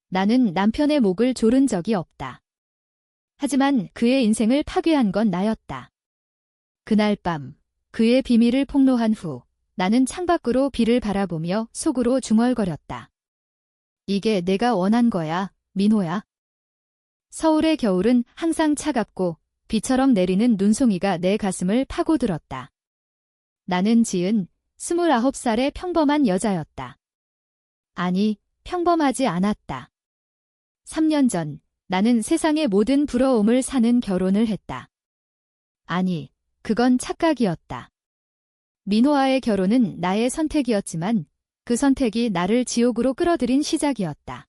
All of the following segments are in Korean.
나는 남편의 목을 조른 적이 없다. 하지만 그의 인생을 파괴한 건 나였다. 그날 밤 그의 비밀을 폭로한 후 나는 창밖으로 비를 바라보며 속으로 중얼거렸다. 이게 내가 원한 거야, 민호야. 서울의 겨울은 항상 차갑고 비처럼 내리는 눈송이가 내 가슴을 파고들었다. 나는 지은 29살의 평범한 여자였다. 아니, 평범하지 않았다. 3년 전 나는 세상의 모든 부러움을 사는 결혼을 했다. 아니, 그건 착각이었다. 민호와의 결혼은 나의 선택이었지만 그 선택이 나를 지옥으로 끌어들인 시작이었다.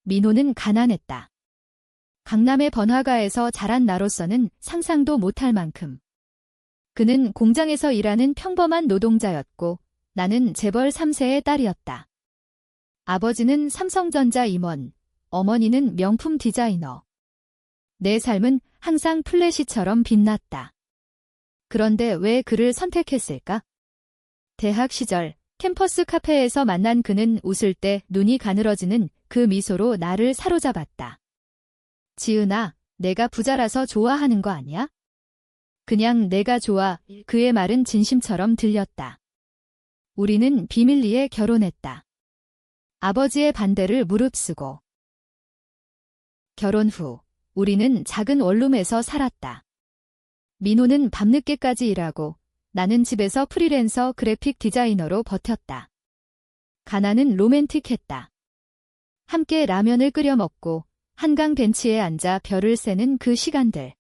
민호는 가난했다. 강남의 번화가에서 자란 나로서는 상상도 못할 만큼. 그는 공장에서 일하는 평범한 노동자였고 나는 재벌 3세의 딸이었다. 아버지는 삼성전자 임원, 어머니는 명품 디자이너. 내 삶은 항상 플래시처럼 빛났다. 그런데 왜 그를 선택했을까? 대학 시절 캠퍼스 카페에서 만난 그는 웃을 때 눈이 가늘어지는 그 미소로 나를 사로잡았다. 지은아, 내가 부자라서 좋아하는 거 아니야? 그냥 내가 좋아. 그의 말은 진심처럼 들렸다. 우리는 비밀리에 결혼했다. 아버지의 반대를 무릅쓰고. 결혼 후 우리는 작은 원룸에서 살았다. 민호는 밤늦게까지 일하고 나는 집에서 프리랜서 그래픽 디자이너로 버텼다. 가난은 로맨틱했다. 함께 라면을 끓여 먹고 한강 벤치에 앉아 별을 새는 그 시간들.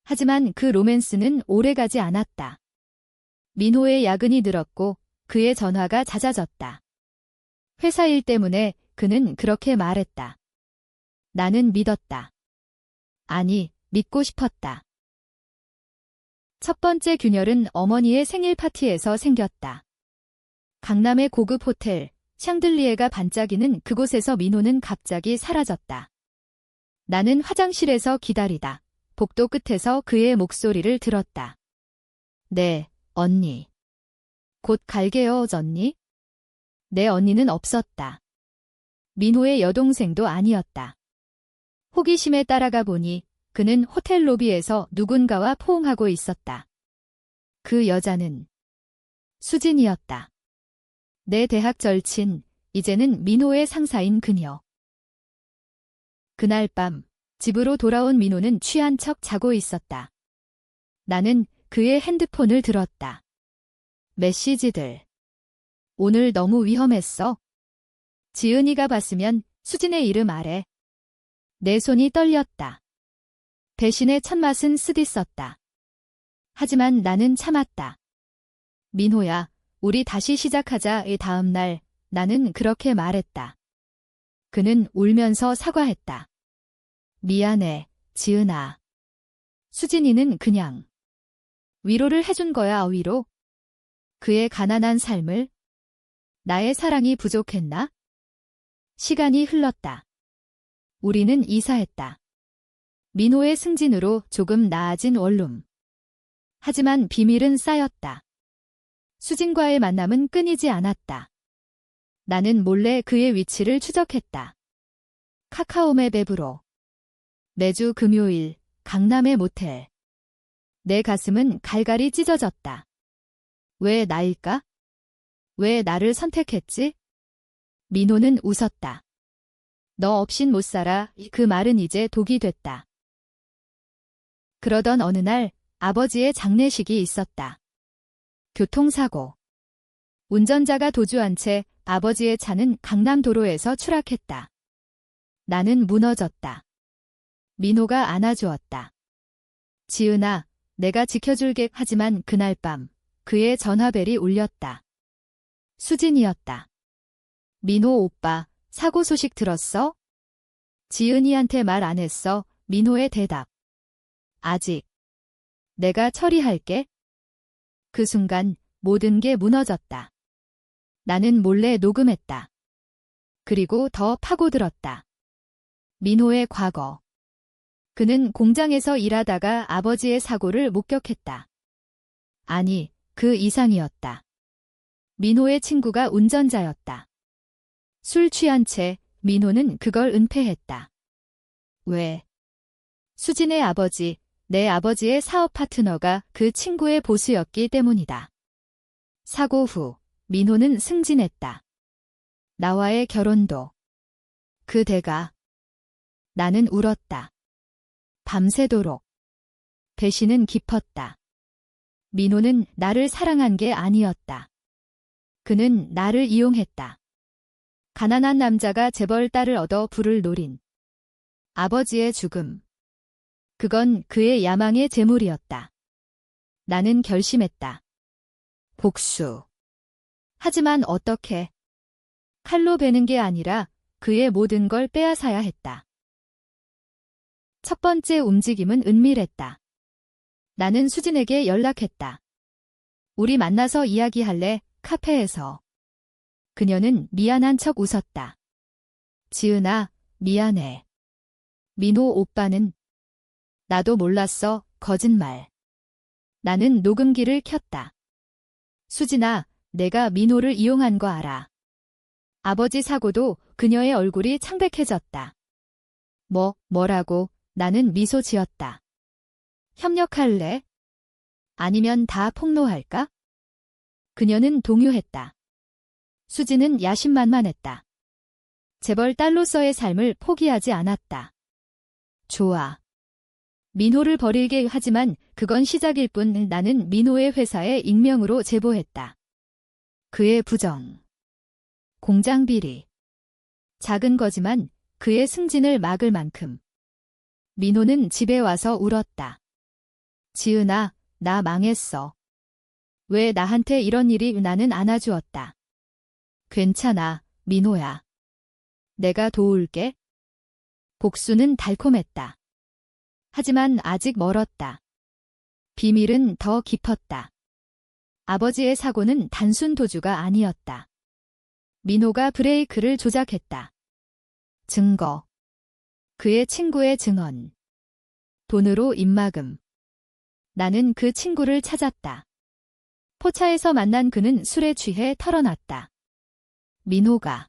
하지만 그 로맨스는 오래가지 않았다. 민호의 야근이 늘었고 그의 전화가 잦아졌다. 회사 일 때문에 그는 그렇게 말했다. 나는 믿었다. 아니, 믿고 싶었다. 첫 번째 균열은 어머니의 생일 파티에서 생겼다. 강남의 고급 호텔, 샹들리에가 반짝이는 그곳에서 민호는 갑자기 사라졌다. 나는 화장실에서 기다리다 복도 끝에서 그의 목소리를 들었다. 네, 언니. 곧 갈게요, 언니. 내 언니는 없었다. 민호의 여동생도 아니었다. 호기심에 따라가 보니 그는 호텔 로비에서 누군가와 포옹하고 있었다. 그 여자는 수진이었다. 내 대학 절친, 이제는 민호의 상사인 그녀. 그날 밤 집으로 돌아온 민호는 취한 척 자고 있었다. 나는 그의 핸드폰을 들었다. 메시지들. 오늘 너무 위험했어. 지은이가 봤으면 수진의 이름 아래. 내 손이 떨렸다. 배신의 첫맛은 쓰디썼다. 하지만 나는 참았다. 민호야, 우리 다시 시작하자의 다음 날 나는 그렇게 말했다. 그는 울면서 사과했다. 미안해, 지은아. 수진이는 그냥 위로를 해준 거야, 위로. 그의 가난한 삶을. 나의 사랑이 부족했나? 시간이 흘렀다. 우리는 이사했다. 민호의 승진으로 조금 나아진 원룸. 하지만 비밀은 쌓였다. 수진과의 만남은 끊이지 않았다. 나는 몰래 그의 위치를 추적했다. 카카오맵 앱으로. 매주 금요일 강남의 모텔. 내 가슴은 갈갈이 찢어졌다. 왜 나일까? 왜 나를 선택했지? 민호는 웃었다. 너 없인 못 살아. 그 말은 이제 독이 됐다. 그러던 어느 날 아버지의 장례식이 있었다. 교통사고. 운전자가 도주한 채 아버지의 차는 강남도로에서 추락했다. 나는 무너졌다. 민호가 안아주었다. 지은아, 내가 지켜줄게. 하지만 그날 밤 그의 전화벨이 울렸다. 수진이었다. 민호 오빠, 사고 소식 들었어? 지은이한테 말 안 했어. 민호의 대답. 아직. 내가 처리할게. 그 순간 모든 게 무너졌다. 나는 몰래 녹음했다. 그리고 더 파고들었다. 민호의 과거. 그는 공장에서 일하다가 아버지의 사고를 목격했다. 아니, 그 이상이었다. 민호의 친구가 운전자였다. 술 취한 채 민호는 그걸 은폐했다. 왜? 수진의 아버지, 내 아버지의 사업 파트너가 그 친구의 보수였기 때문이다. 사고 후 민호는 승진했다. 나와의 결혼도. 그 대가. 나는 울었다. 밤새도록. 배신은 깊었다. 민호는 나를 사랑한 게 아니었다. 그는 나를 이용했다. 가난한 남자가 재벌 딸을 얻어 부를 노린 아버지의 죽음. 그건 그의 야망의 재물이었다. 나는 결심했다. 복수. 하지만 어떻게? 칼로 베는 게 아니라 그의 모든 걸 빼앗아야 했다. 첫 번째 움직임은 은밀했다. 나는 수진에게 연락했다. 우리 만나서 이야기할래? 카페에서. 그녀는 미안한 척 웃었다. 지은아, 미안해. 민호 오빠는? 나도 몰랐어, 거짓말. 나는 녹음기를 켰다. 수진아, 내가 민호를 이용한 거 알아. 아버지 사고도 그녀의 얼굴이 창백해졌다. 뭐라고? 나는 미소 지었다. 협력할래? 아니면 다 폭로할까? 그녀는 동요했다. 수진은 야심만만했다. 재벌 딸로서의 삶을 포기하지 않았다. 좋아. 민호를 버리게 하지만 그건 시작일 뿐. 나는 민호의 회사에 익명으로 제보했다. 그의 부정. 공장 비리. 작은 거지만 그의 승진을 막을 만큼. 민호는 집에 와서 울었다. 지은아, 나 망했어. 왜 나한테 이런 일이? 나는 안아주었다. 괜찮아, 민호야. 내가 도울게. 복수는 달콤했다. 하지만 아직 멀었다. 비밀은 더 깊었다. 아버지의 사고는 단순 도주가 아니었다. 민호가 브레이크를 조작했다. 증거. 그의 친구의 증언. 돈으로 입막음. 나는 그 친구를 찾았다. 포차에서 만난 그는 술에 취해 털어놨다. 민호가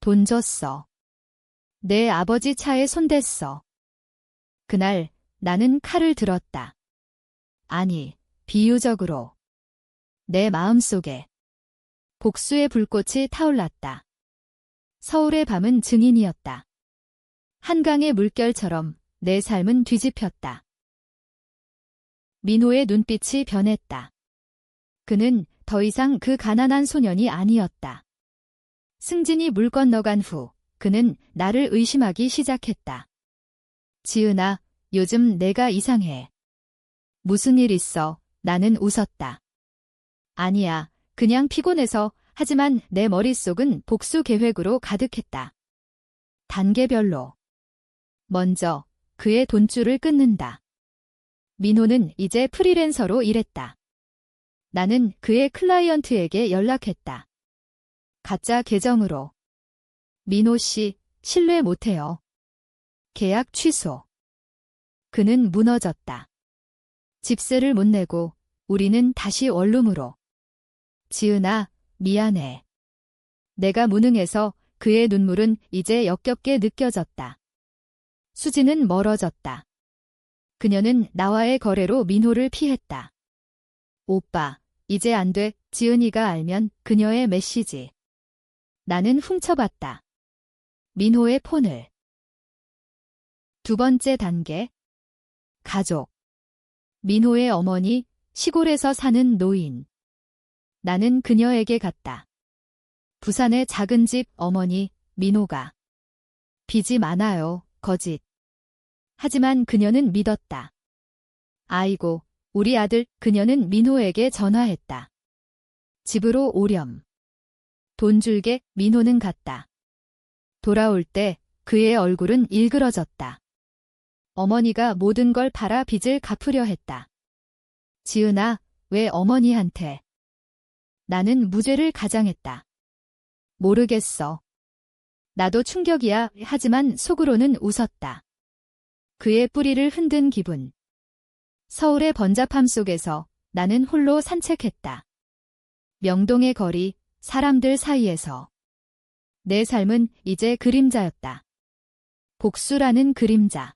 돈 줬어. 내 아버지 차에 손댔어. 그날 나는 칼을 들었다. 아니, 비유적으로. 내 마음속에 복수의 불꽃이 타올랐다. 서울의 밤은 증인이었다. 한강의 물결처럼 내 삶은 뒤집혔다. 민호의 눈빛이 변했다. 그는 더 이상 그 가난한 소년이 아니었다. 승진이 물 건너간 후 그는 나를 의심하기 시작했다. 지은아, 요즘 내가 이상해. 무슨 일 있어? 나는 웃었다. 아니야, 그냥 피곤해서. 하지만 내 머릿속은 복수 계획으로 가득했다. 단계별로. 먼저 그의 돈줄을 끊는다. 민호는 이제 프리랜서로 일했다. 나는 그의 클라이언트에게 연락했다. 가짜 계정으로. 민호 씨, 신뢰 못해요. 계약 취소. 그는 무너졌다. 집세를 못 내고 우리는 다시 원룸으로. 지은아, 미안해. 내가 무능해서. 그의 눈물은 이제 역겹게 느껴졌다. 수지는 멀어졌다. 그녀는 나와의 거래로 민호를 피했다. 오빠, 이제 안 돼. 지은이가 알면. 그녀의 메시지. 나는 훔쳐봤다. 민호의 폰을. 두 번째 단계. 가족. 민호의 어머니, 시골에서 사는 노인. 나는 그녀에게 갔다. 부산의 작은 집. 어머니, 민호가. 빚이 많아요. 거짓. 하지만 그녀는 믿었다. 아이고, 우리 아들. 그녀는 민호에게 전화했다. 집으로 오렴. 돈 줄게. 민호는 갔다. 돌아올 때 그의 얼굴은 일그러졌다. 어머니가 모든 걸 팔아 빚을 갚으려 했다. 지은아, 왜 어머니한테? 나는 무죄를 가장했다. 모르겠어. 나도 충격이야. 하지만 속으로는 웃었다. 그의 뿌리를 흔든 기분. 서울의 번잡함 속에서 나는 홀로 산책했다. 명동의 거리, 사람들 사이에서. 내 삶은 이제 그림자였다. 복수라는 그림자.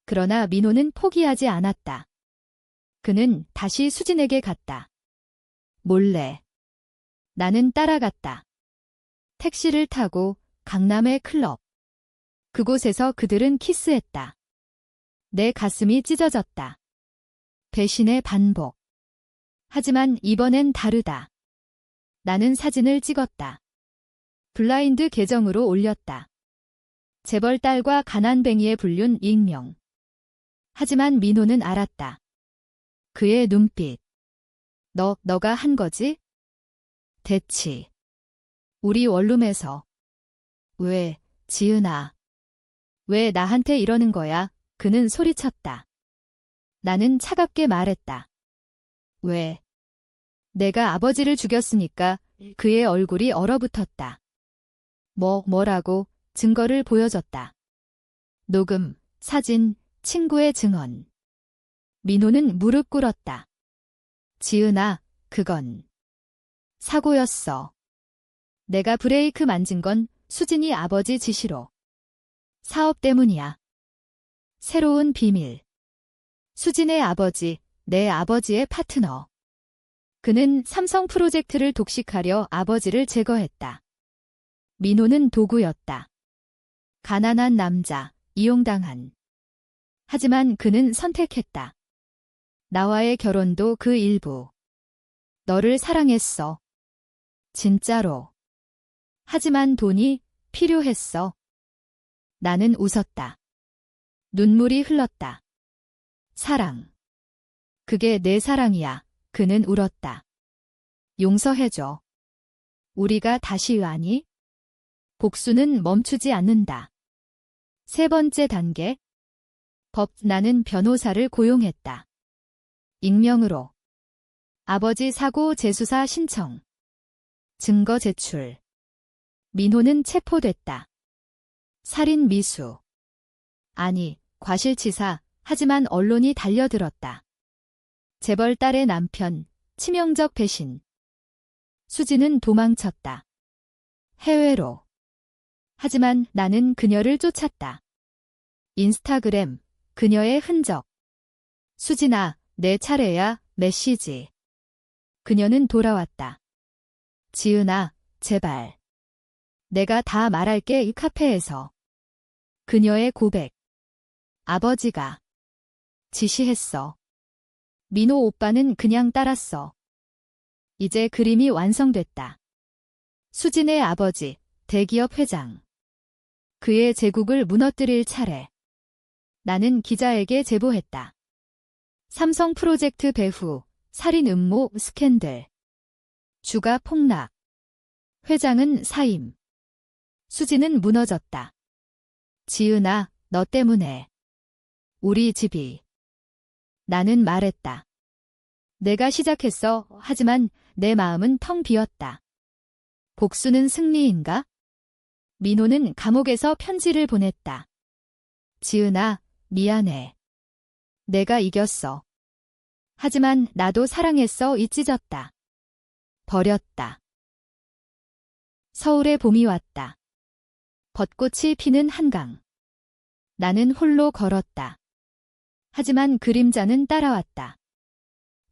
그러나 민호는 포기하지 않았다. 그는 다시 수진에게 갔다. 몰래. 나는 따라갔다. 택시를 타고 강남의 클럽. 그곳에서 그들은 키스했다. 내 가슴이 찢어졌다. 배신의 반복. 하지만 이번엔 다르다. 나는 사진을 찍었다. 블라인드 계정으로 올렸다. 재벌 딸과 가난뱅이에 불륜 익명. 하지만 민호는 알았다. 그의 눈빛. 너가 한 거지? 대치. 우리 원룸에서. 왜, 지은아. 왜 나한테 이러는 거야? 그는 소리쳤다. 나는 차갑게 말했다. 왜? 내가 아버지를 죽였으니까. 그의 얼굴이 얼어붙었다. 뭐라고? 증거를 보여줬다. 녹음, 사진, 친구의 증언. 민호는 무릎 꿇었다. 지은아, 그건 사고였어. 내가 브레이크 만진 건 수진이 아버지 지시로. 사업 때문이야. 새로운 비밀. 수진의 아버지, 내 아버지의 파트너. 그는 삼성 프로젝트를 독식하려 아버지를 제거했다. 민호는 도구였다. 가난한 남자, 이용당한. 하지만 그는 선택했다. 나와의 결혼도 그 일부. 너를 사랑했어. 진짜로. 하지만 돈이 필요했어. 나는 웃었다. 눈물이 흘렀다. 사랑. 그게 내 사랑이야. 그는 울었다. 용서해줘. 우리가 다시 의하니? 복수는 멈추지 않는다. 세 번째 단계. 나는 변호사를 고용했다. 익명으로. 아버지 사고 재수사 신청. 증거 제출. 민호는 체포됐다. 살인 미수. 아니, 과실치사. 하지만 언론이 달려들었다. 재벌 딸의 남편, 치명적 배신. 수지는 도망쳤다. 해외로. 하지만 나는 그녀를 쫓았다. 인스타그램, 그녀의 흔적. 수진아, 내 차례야, 메시지. 그녀는 돌아왔다. 지은아, 제발. 내가 다 말할게. 이 카페에서. 그녀의 고백. 아버지가 지시했어. 민호 오빠는 그냥 따랐어. 이제 그림이 완성됐다. 수진의 아버지, 대기업 회장. 그의 제국을 무너뜨릴 차례. 나는 기자에게 제보했다. 삼성 프로젝트 배후, 살인 음모 스캔들. 주가 폭락. 회장은 사임. 수지는 무너졌다. 지은아, 너 때문에. 우리 집이. 나는 말했다. 내가 시작했어. 하지만 내 마음은 텅 비었다. 복수는 승리인가? 민호는 감옥에서 편지를 보냈다. 지은아, 미안해. 내가 이겼어. 하지만 나도 사랑했어. 찢어졌다. 버렸다. 서울의 봄이 왔다. 벚꽃이 피는 한강. 나는 홀로 걸었다. 하지만 그림자는 따라왔다.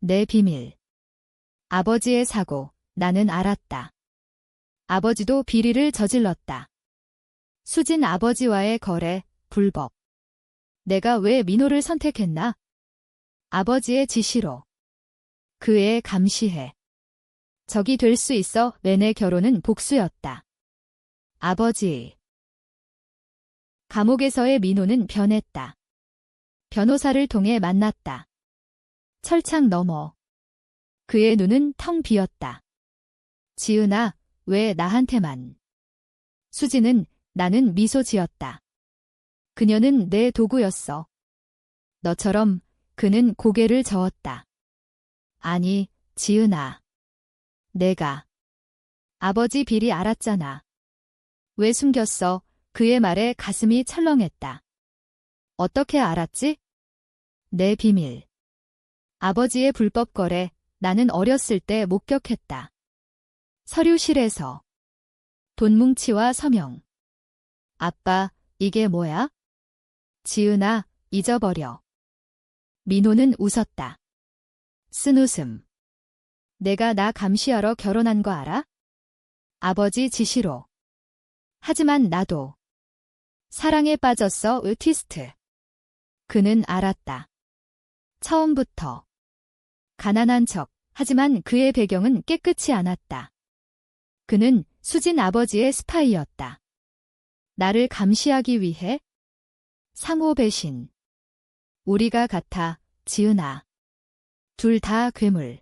내 비밀. 아버지의 사고, 나는 알았다. 아버지도 비리를 저질렀다. 수진 아버지와의 거래, 불법. 내가 왜 민호를 선택했나? 아버지의 지시로. 그의 감시해. 적이 될 수 있어. 내 결혼은 복수였다. 아버지. 감옥에서의 민호는 변했다. 변호사를 통해 만났다. 철창 너머. 그의 눈은 텅 비었다. 지은아, 왜 나한테만. 수지는 나는 미소 지었다. 그녀는 내 도구였어. 너처럼. 그는 고개를 저었다. 아니, 지은아. 내가. 아버지 비리 알았잖아. 왜 숨겼어? 그의 말에 가슴이 철렁했다. 어떻게 알았지? 내 비밀. 아버지의 불법 거래, 나는 어렸을 때 목격했다. 서류실에서. 돈뭉치와 서명. 아빠, 이게 뭐야? 지은아, 잊어버려. 민호는 웃었다. 쓴 웃음. 내가 나 감시하러 결혼한 거 알아? 아버지 지시로. 하지만 나도 사랑에 빠졌어, 으티스트. 그는 알았다. 처음부터. 가난한 척, 하지만 그의 배경은 깨끗이 않았다. 그는 수진 아버지의 스파이였다. 나를 감시하기 위해? 상호 배신. 우리가 같아, 지은아. 둘 다 괴물.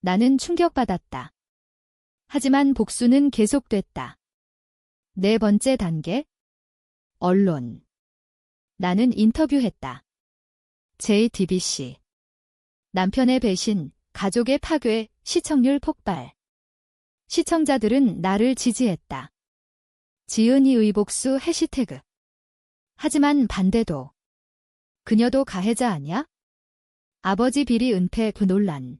나는 충격받았다. 하지만 복수는 계속됐다. 네 번째 단계? 언론. 나는 인터뷰했다. JTBC. 남편의 배신, 가족의 파괴, 시청률 폭발. 시청자들은 나를 지지했다. 지은이의 복수 해시태그. 하지만 반대도. 그녀도 가해자 아냐? 아버지 비리 은폐 그 논란.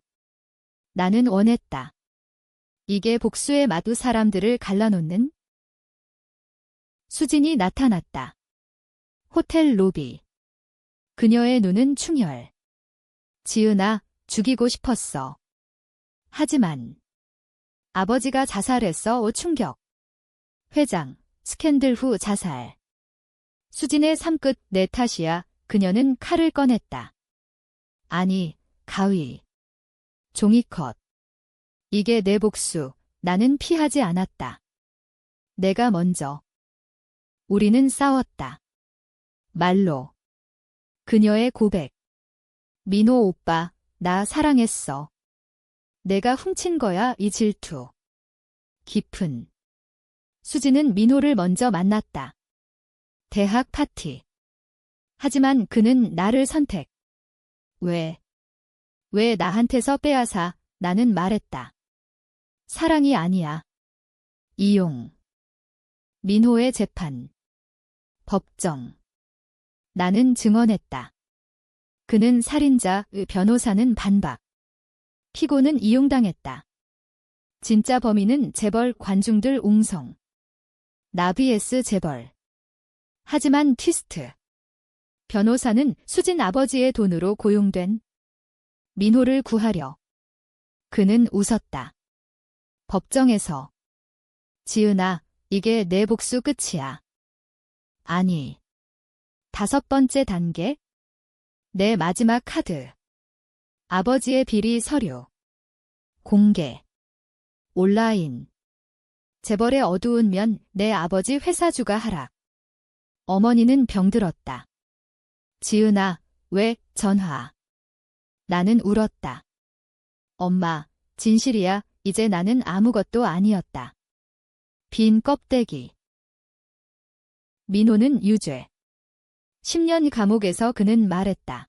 나는 원했다. 이게 복수의 맛. 사람들을 갈라놓는? 수진이 나타났다. 호텔 로비. 그녀의 눈은 충혈. 지은아, 죽이고 싶었어. 하지만 아버지가 자살했어. 충격. 회장, 스캔들 후 자살. 수진의 삶끝. 내 탓이야. 그녀는 칼을 꺼냈다. 아니, 가위. 종이컷. 이게 내 복수. 나는 피하지 않았다. 내가 먼저. 우리는 싸웠다. 말로. 그녀의 고백. 민호 오빠, 나 사랑했어. 내가 훔친 거야, 이 질투. 깊은. 수지는 민호를 먼저 만났다. 대학 파티. 하지만 그는 나를 선택. 왜? 왜 나한테서 빼앗아? 나는 말했다. 사랑이 아니야. 이용. 민호의 재판. 법정. 나는 증언했다. 그는 살인자, 변호사는 반박. 피고는 이용당했다. 진짜 범인은 재벌, 관중들 웅성. 나 vs 재벌. 하지만 트위스트. 변호사는 수진 아버지의 돈으로 고용된 민호를 구하려. 그는 웃었다. 법정에서. 지은아, 이게 내 복수 끝이야. 아니. 다섯 번째 단계? 내 마지막 카드. 아버지의 비리 서류. 공개. 온라인. 재벌의 어두운 면. 내 아버지 회사주가 하락. 어머니는 병들었다. 지은아, 왜? 전화. 나는 울었다. 엄마, 진실이야. 이제 나는 아무것도 아니었다. 빈 껍데기. 민호는 유죄. 10년 감옥에서 그는 말했다.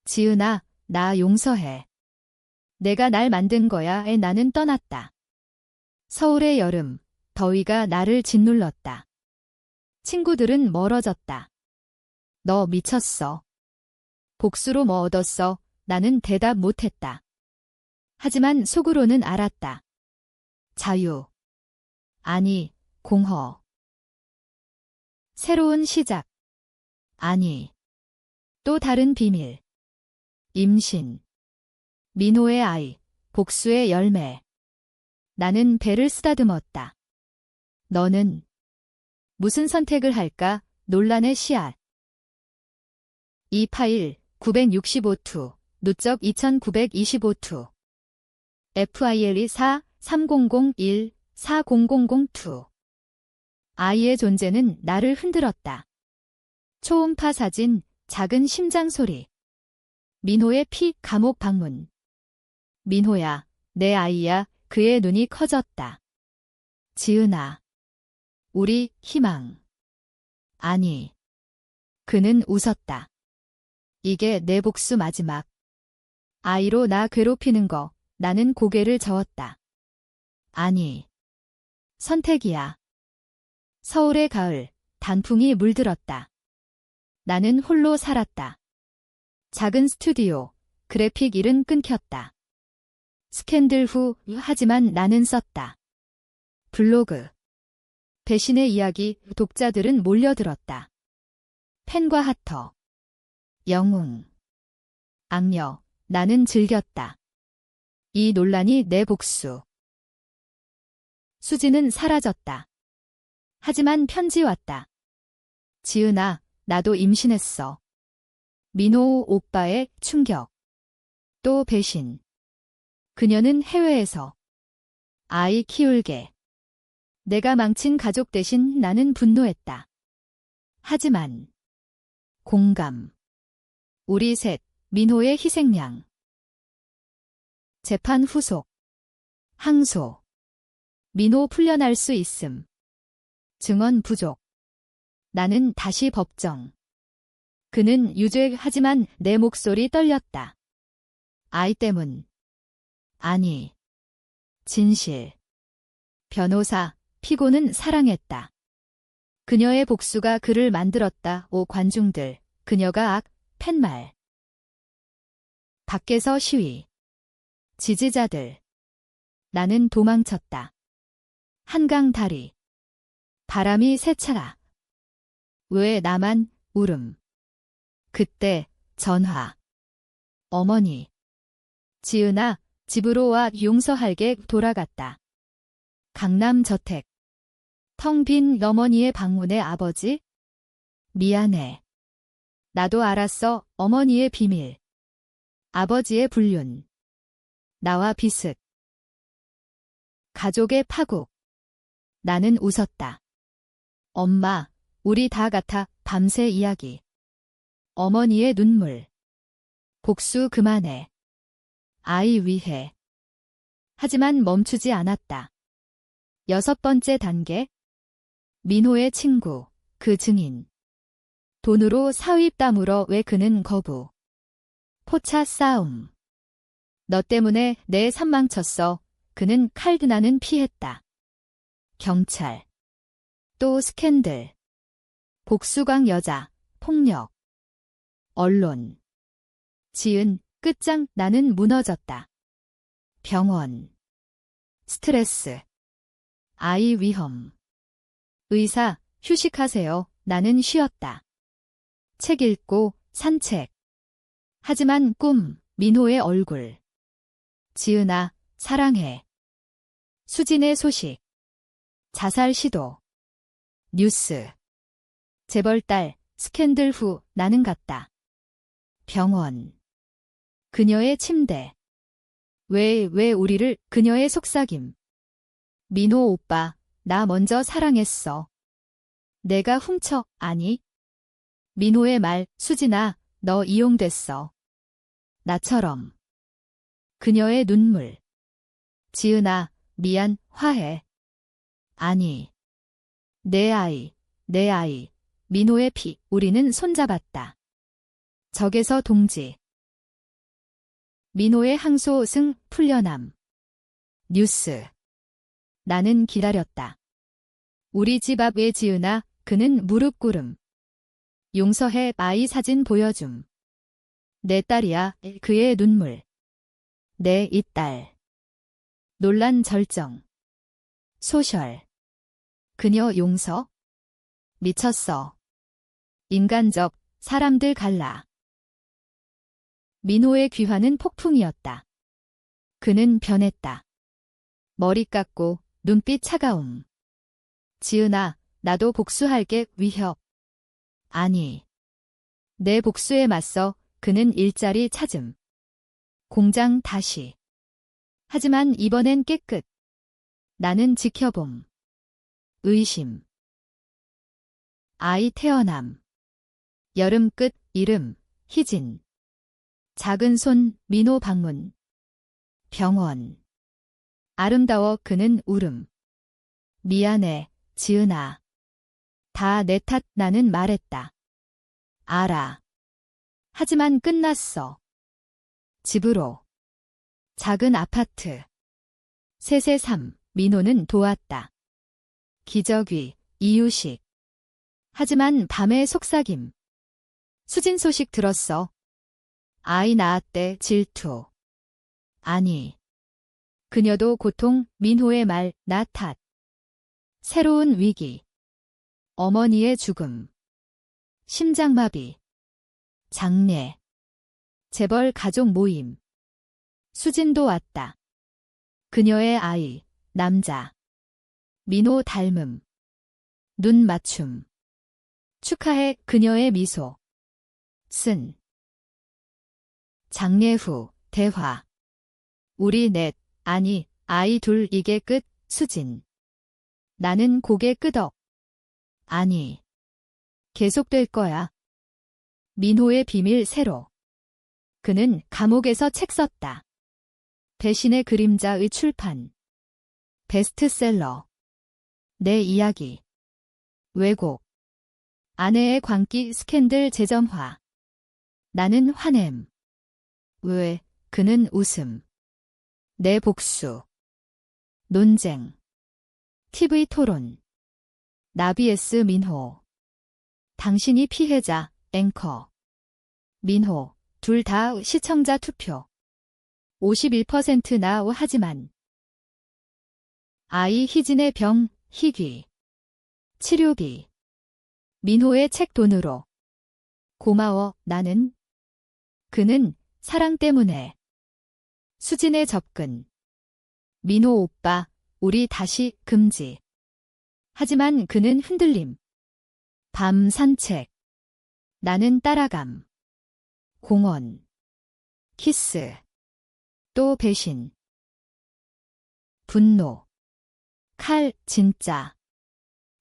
지은아, 나 용서해. 내가 날 만든 거야. 나는 떠났다. 서울의 여름, 더위가 나를 짓눌렀다. 친구들은 멀어졌다. 너 미쳤어. 복수로 뭐 얻었어? 나는 대답 못했다. 하지만 속으로는 알았다. 자유. 아니, 공허. 새로운 시작. 아니. 또 다른 비밀. 임신. 민호의 아이. 복수의 열매. 나는 배를 쓰다듬었다. 너는 무슨 선택을 할까? 논란의 씨앗. 이 파일 965투. 누적 2925투. FILE 4 3001 400002. 아이의 존재는 나를 흔들었다. 초음파 사진, 작은 심장 소리. 민호의 피, 감옥 방문. 민호야, 내 아이야. 그의 눈이 커졌다. 지은아. 우리 희망. 아니. 그는 웃었다. 이게 내 복수 마지막. 아이로 나 괴롭히는 거. 나는 고개를 저었다. 아니. 선택이야. 서울의 가을, 단풍이 물들었다. 나는 홀로 살았다. 작은 스튜디오, 그래픽 일은 끊겼다. 스캔들 후, 하지만 나는 썼다. 블로그. 배신의 이야기, 독자들은 몰려들었다. 펜과 하터. 영웅. 악녀. 나는 즐겼다. 이 논란이 내 복수. 수지는 사라졌다. 하지만 편지 왔다. 지은아, 나도 임신했어. 민호 오빠의 충격. 또 배신. 그녀는 해외에서 아이 키울게. 내가 망친 가족 대신 나는 분노했다. 하지만 공감. 우리 셋, 민호의 희생양. 재판 후속. 항소. 민호 풀려날 수 있음. 증언 부족. 나는 다시 법정. 그는 유죄하지만 내 목소리 떨렸다. 아이 때문. 아니. 진실. 변호사, 피고는 사랑했다. 그녀의 복수가 그를 만들었다. 오 관중들, 그녀가 악, 팻말. 밖에서 시위. 지지자들. 나는 도망쳤다. 한강 다리. 바람이 세차라. 왜 나만 울음. 그때 전화. 어머니. 지은아, 집으로 와. 용서할게. 돌아갔다. 강남 저택. 텅 빈 어머니의 방문에 아버지. 미안해. 나도 알았어. 어머니의 비밀. 아버지의 불륜. 나와 비슷. 가족의 파국. 나는 웃었다. 엄마, 우리 다 같아. 밤새 이야기. 어머니의 눈물. 복수 그만해. 아이 위해. 하지만 멈추지 않았다. 6번째 단계. 민호의 친구, 그 증인. 돈으로 사윗 다물어. 왜 그는 거부. 포차 싸움. 너 때문에 내 삶 망쳤어. 그는 칼. 나는 피했다. 경찰. 또 스캔들. 복수광 여자, 폭력. 언론. 지은, 끝장. 나는 무너졌다. 병원. 스트레스. 아이 위험. 의사, 휴식하세요. 나는 쉬었다. 책 읽고, 산책. 하지만 꿈, 민호의 얼굴. 지은아, 사랑해. 수진의 소식. 자살 시도. 뉴스. 재벌딸, 스캔들 후. 나는 갔다. 병원. 그녀의 침대. 왜 우리를. 그녀의 속삭임. 민호 오빠, 나 먼저 사랑했어. 내가 훔쳐. 아니. 민호의 말. 수진아, 너 이용됐어. 나처럼. 그녀의 눈물. 지은아, 미안. 화해. 아니. 내 아이. 민호의 피. 우리는 손잡았다. 적에서 동지. 민호의 항소 승. 풀려남. 뉴스. 나는 기다렸다. 우리 집 앞에 지은아. 그는 무릎 꿇음. 용서해. 아이 사진 보여줌. 내 딸이야. 그의 눈물. 내 이 딸. 논란 절정. 소셜. 그녀 용서? 미쳤어. 인간적. 사람들 갈라. 민호의 귀환은 폭풍이었다. 그는 변했다. 머리 깎고 눈빛 차가움. 지은아, 나도 복수할게. 위협. 아니. 내 복수에 맞서. 그는 일자리 찾음. 공장 다시. 하지만 이번엔 깨끗. 나는 지켜봄. 의심. 아이 태어남. 여름 끝. 이름. 희진. 작은 손. 민호 방문. 병원. 아름다워. 그는 울음. 미안해, 지은아. 다 내 탓. 나는 말했다. 알아. 하지만 끝났어. 집으로. 작은 아파트. 셋의 삶. 민호는 도왔다. 기저귀, 이유식. 하지만 밤의 속삭임. 수진 소식 들었어. 아이 낳았대. 질투. 아니. 그녀도 고통. 민호의 말. 나 탓. 새로운 위기. 어머니의 죽음. 심장마비. 장례. 재벌 가족 모임. 수진도 왔다. 그녀의 아이, 남자. 민호 닮음. 눈 맞춤. 축하해 그녀의 미소. 쓴. 장례 후, 대화. 우리 넷, 아니, 아이 둘 이게 끝, 수진. 나는 고개 끄덕. 아니. 계속될 거야. 민호의 비밀 세로. 그는 감옥에서 책 썼다. 배신의 그림자의 출판. 베스트셀러. 내 이야기. 왜곡. 아내의 광기 스캔들 재점화. 나는 화냄. 왜, 그는 웃음. 내 복수. 논쟁. TV 토론. 나비에스 민호. 당신이 피해자, 앵커. 민호, 둘 다 시청자 투표. 51% 나오 하지만. 아이 희진의 병, 희귀. 치료비. 민호의 책 돈으로. 고마워, 나는. 그는 사랑 때문에. 수진의 접근. 민호 오빠, 우리 다시 금지. 하지만 그는 흔들림. 밤 산책. 나는 따라감. 공원. 키스. 또 배신. 분노. 칼, 진짜.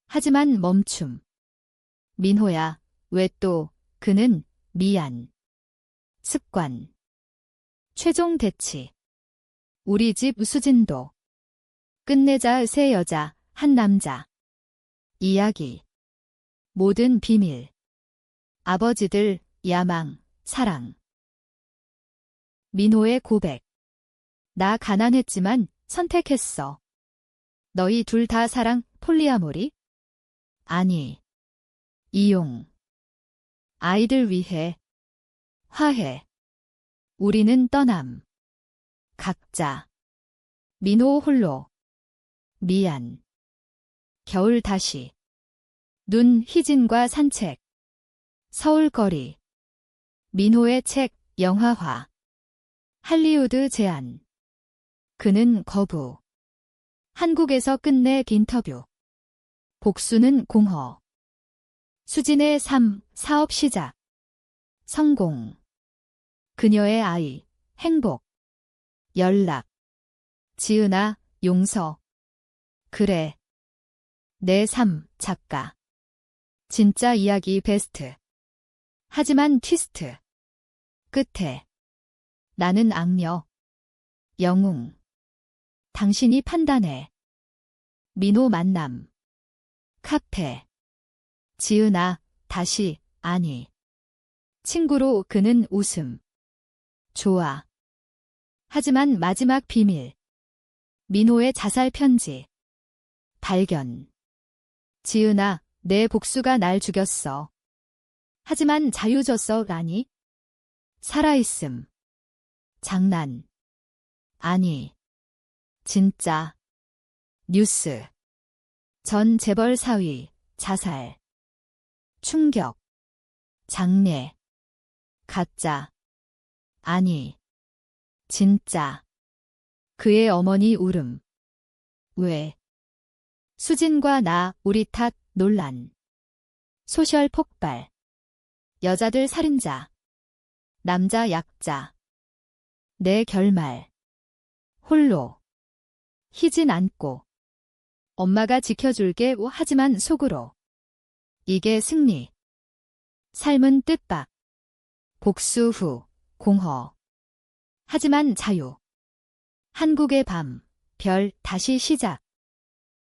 하지만 멈춤. 민호야, 왜 또, 그는, 미안. 습관. 최종 대치. 우리 집 수진도. 끝내자 세 여자, 한 남자. 이야기. 모든 비밀. 아버지들, 야망, 사랑. 민호의 고백. 나 가난했지만 선택했어. 너희 둘 다 사랑, 폴리아모리? 아니. 이용. 아이들 위해. 화해. 우리는 떠남. 각자. 민호 홀로. 미안. 겨울 다시. 눈 희진과 산책. 서울거리. 민호의 책, 영화화. 할리우드 제안. 그는 거부. 한국에서 끝내 인터뷰. 복수는 공허. 수진의 삶, 사업 시작. 성공. 그녀의 아이, 행복. 연락. 지은아, 용서. 그래. 내 삶, 작가. 진짜 이야기 베스트. 하지만 트위스트. 끝에. 나는 악녀. 영웅. 당신이 판단해. 민호 만남. 카페. 지은아, 다시, 아니. 친구로 그는 웃음. 좋아. 하지만 마지막 비밀. 민호의 자살 편지. 발견. 지은아, 내 복수가 날 죽였어. 하지만 자유 줬어, 라니? 살아있음. 장난. 아니. 진짜. 뉴스. 전 재벌 사위, 자살. 충격. 장례. 가짜. 아니. 진짜. 그의 어머니 울음. 왜? 수진과 나, 우리 탓, 논란. 소셜 폭발. 여자들 살인자. 남자 약자. 내 결말. 홀로. 희진 안고. 엄마가 지켜줄게 하지만 속으로. 이게 승리. 삶은 뜻밖. 복수 후. 공허. 하지만 자유. 한국의 밤. 별 다시 시작.